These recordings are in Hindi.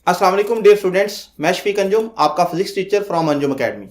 अस्सलाम वालेकुम डियर स्टूडेंट्स, मैं शफीक अंजुम, आपका physics teacher from Anjum academy.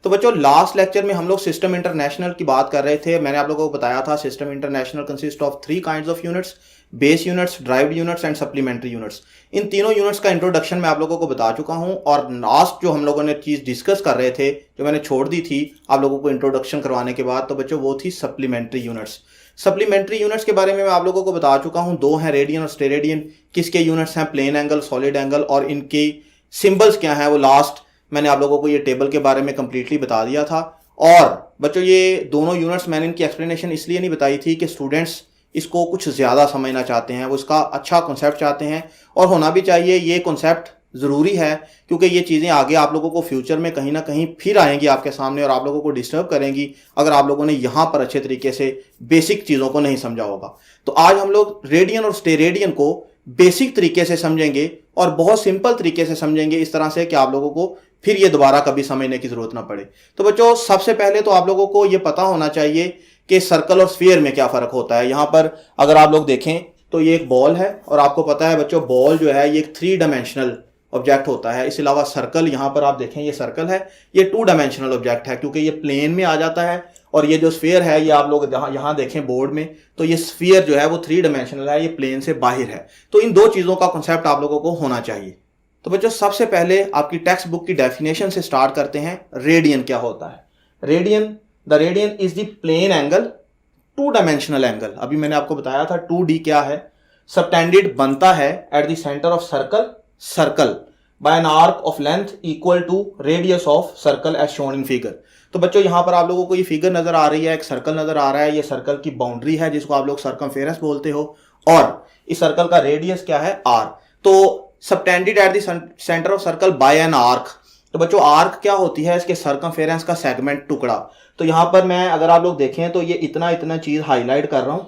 तो बच्चों, लास्ट लेक्चर में हम लोग सिस्टम इंटरनेशनल की बात कर रहे थे। मैंने आप लोगों को बताया था system international consist of 3 kinds of units, base units, derived units and supplementary units. इन तीनों यूनिट्स का इंट्रोडक्शन मैं आप लोगों को बता चुका हूं और लास्ट जो हम लोगों ने चीज़ डिस्कस कर रहे थे, जो मैंने छोड़ दी थी आप लोगों को इंट्रोडक्शन करवाने के बाद, तो बच्चों वो थी सप्लीमेंट्री यूनिट्स। सप्लीमेंट्री यूनिट्स के बारे में मैं आप लोगों को बता चुका हूं, 2 हैं, रेडियन और स्टेरेडियन। किसके यूनिट्स हैं? प्लेन एंगल, सॉलिड एंगल, और इनकी सिंबल्स क्या है वो लास्ट मैंने आप लोगों को ये टेबल के बारे में कंप्लीटली बता दिया था। और बच्चों, ये दोनों यूनिट्स मैंने इनकी एक्सप्लेनेशन इसलिए नहीं बताई थी कि स्टूडेंट्स इसको कुछ ज़्यादा समझना चाहते हैं, वो इसका अच्छा कॉन्सेप्ट चाहते हैं, और होना भी चाहिए। ये कॉन्सेप्ट ज़रूरी है क्योंकि ये चीज़ें आगे आप लोगों को फ्यूचर में कहीं ना कहीं फिर आएंगी आपके सामने और आप लोगों को डिस्टर्ब करेंगी अगर आप लोगों ने यहाँ पर अच्छे तरीके से बेसिक चीज़ों को नहीं समझा होगा। तो आज हम लोग रेडियन और स्टेरेडियन को बेसिक तरीके से समझेंगे और बहुत सिंपल तरीके से समझेंगे, इस तरह से कि आप लोगों को फिर ये दोबारा कभी समझने की जरूरत ना पड़े। तो बच्चों, सबसे पहले तो आप लोगों को ये पता होना चाहिए कि सर्कल और स्फीयर में क्या फर्क होता है। यहां पर अगर आप लोग देखें तो ये एक बॉल है और आपको पता है बच्चों, बॉल जो है ये एक 3 डायमेंशनल ऑब्जेक्ट होता है। इसके अलावा सर्कल, यहां पर आप देखें ये सर्कल है, ये 2 डायमेंशनल ऑब्जेक्ट है क्योंकि ये प्लेन में आ जाता है। और ये जो स्फीयर है, ये आप लोग यहाँ देखें बोर्ड में, तो ये स्फीयर जो है वो 3 डायमेंशनल है, ये प्लेन से बाहर है। तो इन 2 चीज़ों का कॉन्सेप्ट आप लोगों को होना चाहिए। तो बच्चों, सबसे पहले आपकी टेक्स्ट बुक की डेफिनेशन से स्टार्ट करते हैं। रेडियन क्या होता है? The radian is the plane angle, 2 dimensional angle. अभी मैंने आपको बताया था 2D क्या है। सबटेंडेड बनता है at the centre of circle by an arc of length equal to radius of circle as shown in figure. तो बच्चों, यहां पर आप लोगों को ये फिगर नजर आ रही है, एक सर्कल नजर आ रहा है, ये सर्कल की बाउंड्री है जिसको आप लोग सर्कमफेरेंस बोलते हो, और इस सर्कल का रेडियस क्या है? R। तो subtended at the centre of circle by an arc. तो बच्चों, आर्क क्या होती है? इसके सर्कमफेरेंस का सेगमेंट, टुकड़ा। तो यहां पर मैं, अगर आप लोग देखें तो ये इतना चीज हाईलाइट कर रहा हूं,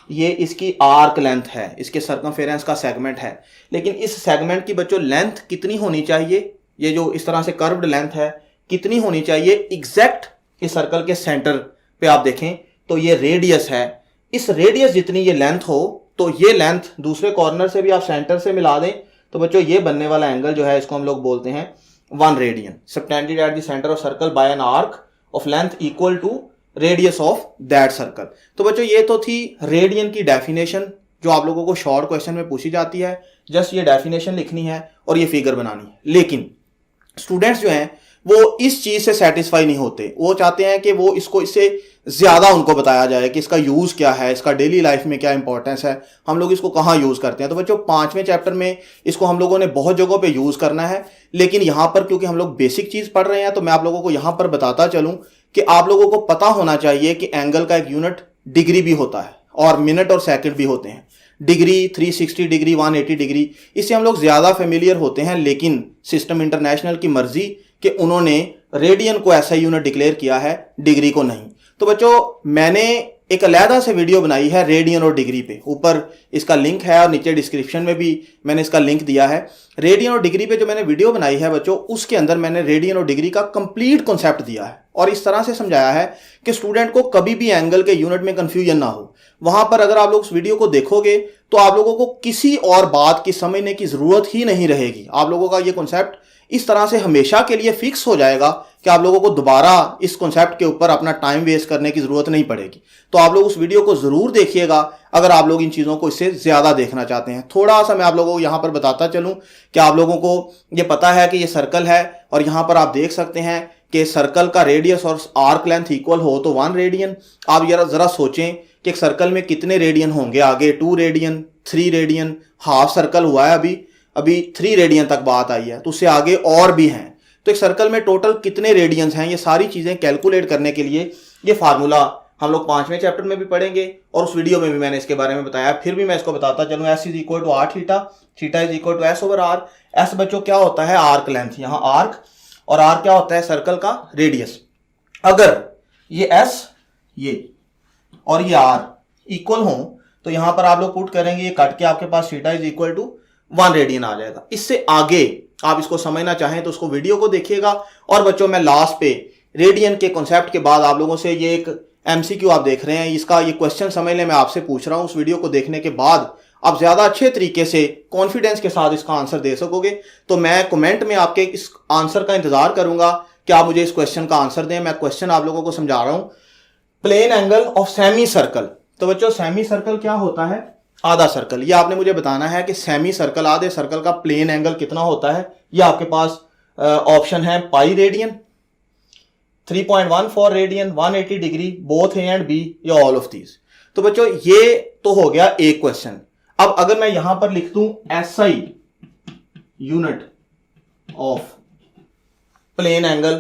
ये इसकी आर्क लेंथ है, इसके सर्कमफेरेंस का सेगमेंट है। लेकिन इस सेगमेंट की बच्चों लेंथ कितनी होनी चाहिए? ये जो इस तरह से कर्व्ड लेंथ है, कितनी होनी चाहिए? एग्जैक्ट इस सर्कल के सेंटर पे आप देखें तो ये रेडियस है, इस रेडियस जितनी ये लेंथ हो, तो ये लेंथ दूसरे कॉर्नर से भी आप सेंटर से मिला दें तो बच्चों ये बनने वाला एंगल जो है इसको हम लोग बोलते हैं 1 radian. Subtended at the centre of circle by an arc of length equal to radius of that circle. तो बच्चों, ये तो थी रेडियन की डेफिनेशन जो आप लोगों को शॉर्ट क्वेश्चन में पूछी जाती है। जस्ट ये डेफिनेशन लिखनी है और ये फिगर बनानी है। लेकिन स्टूडेंट्स जो हैं वो इस चीज से सेटिस्फाई नहीं होते, वो चाहते हैं कि वो इससे ज्यादा उनको बताया जाए कि इसका यूज क्या है, इसका डेली लाइफ में क्या इंपॉर्टेंस है, हम लोग इसको कहाँ यूज करते हैं। तो बच्चों, 5वें चैप्टर में इसको हम लोगों ने बहुत जगहों पे यूज करना है, लेकिन यहाँ पर क्योंकि हम लोग बेसिक चीज पढ़ रहे हैं तो मैं आप लोगों को यहाँ पर बताता चलूं कि आप लोगों को पता होना चाहिए कि एंगल का एक यूनिट डिग्री भी होता है और मिनट और सेकंड भी होते हैं। डिग्री 360 डिग्री, 180 डिग्री, इससे हम लोग ज्यादा फेमिलियर होते हैं। लेकिन सिस्टम इंटरनेशनल की मर्जी कि उन्होंने रेडियन को ऐसा यूनिट डिक्लेयर किया है, डिग्री को नहीं। तो बच्चों, मैंने एक अलहदा से वीडियो बनाई है रेडियन और डिग्री पे, ऊपर इसका लिंक है और नीचे डिस्क्रिप्शन में भी मैंने इसका लिंक दिया है। रेडियन और डिग्री पे जो मैंने वीडियो बनाई है बच्चों, उसके अंदर मैंने रेडियन और डिग्री का कंप्लीट कॉन्सेप्ट दिया है और इस तरह से समझाया है कि स्टूडेंट को कभी भी एंगल के यूनिट में कंफ्यूजन ना हो। वहां पर अगर आप लोग उस वीडियो को देखोगे तो आप लोगों को किसी और बात की समझने की जरूरत ही नहीं रहेगी। आप लोगों का ये कॉन्सेप्ट इस तरह से हमेशा के लिए फिक्स हो जाएगा कि आप लोगों को दोबारा इस कॉन्सेप्ट के ऊपर अपना टाइम वेस्ट करने की जरूरत नहीं पड़ेगी। तो आप लोग उस वीडियो को जरूर देखिएगा अगर आप लोग इन चीजों को इससे ज्यादा देखना चाहते हैं। थोड़ा सा मैं आप लोगों को यहां पर बताता चलूं कि आप लोगों को ये पता है कि ये सर्कल है और यहां पर आप देख सकते हैं कि सर्कल का रेडियस और आर्क लेंथ इक्वल हो तो 1 रेडियन। आप जरा सोचें कि एक सर्कल में कितने रेडियन होंगे? आगे 2 रेडियन, 3 रेडियन, हाफ सर्कल हुआ है अभी 3 रेडियन तक बात आई है, तो उससे आगे और भी हैं। तो एक सर्कल में टोटल कितने रेडियंस हैं, ये सारी चीजें कैलकुलेट करने के लिए ये फार्मूला हम लोग 5वें चैप्टर में भी पढ़ेंगे और उस वीडियो में भी मैंने इसके बारे में बताया। फिर भी मैं इसको बताता चलूँ, S is equal to R theta, theta is equal to S over R. S बच्चों क्या होता है? आर्क लेंथ, यहाँ आर्क, और आर क्या होता है? सर्कल का रेडियस। अगर ये S ये और ये R इक्वल हो तो यहां पर आप लोग पुट करेंगे, ये कट के आपके पास theta is equal to 1 radian आ जाएगा। इससे आगे आप इसको समझना चाहें तो उसको वीडियो को देखिएगा। और बच्चों, मैं लास्ट पे रेडियन के कॉन्सेप्ट के बाद आप लोगों से ये एक MCQ आप देख रहे हैं, इसका ये क्वेश्चन समझ लें, मैं आपसे पूछ रहा हूं। उस वीडियो को देखने के बाद आप ज्यादा अच्छे तरीके से कॉन्फिडेंस के साथ इसका आंसर दे सकोगे। तो मैं कमेंट में आपके इस आंसर का इंतजार करूंगा कि आप मुझे इस क्वेश्चन का आंसर दें। मैं क्वेश्चन आप लोगों को समझा रहा हूं। Plane angle of semi circle. तो बच्चों सेमी सर्कल क्या होता है? आधा सर्कल। ये आपने मुझे बताना है कि सेमी सर्कल, आधे सर्कल का प्लेन एंगल कितना होता है। ये आपके पास ऑप्शन है pi radian, 3.14 radian, 180 degree, both A and B, या ऑल ऑफ दीज। तो बच्चों ये तो हो गया एक क्वेश्चन। अब अगर मैं यहां पर लिख दूं SI unit of plane angle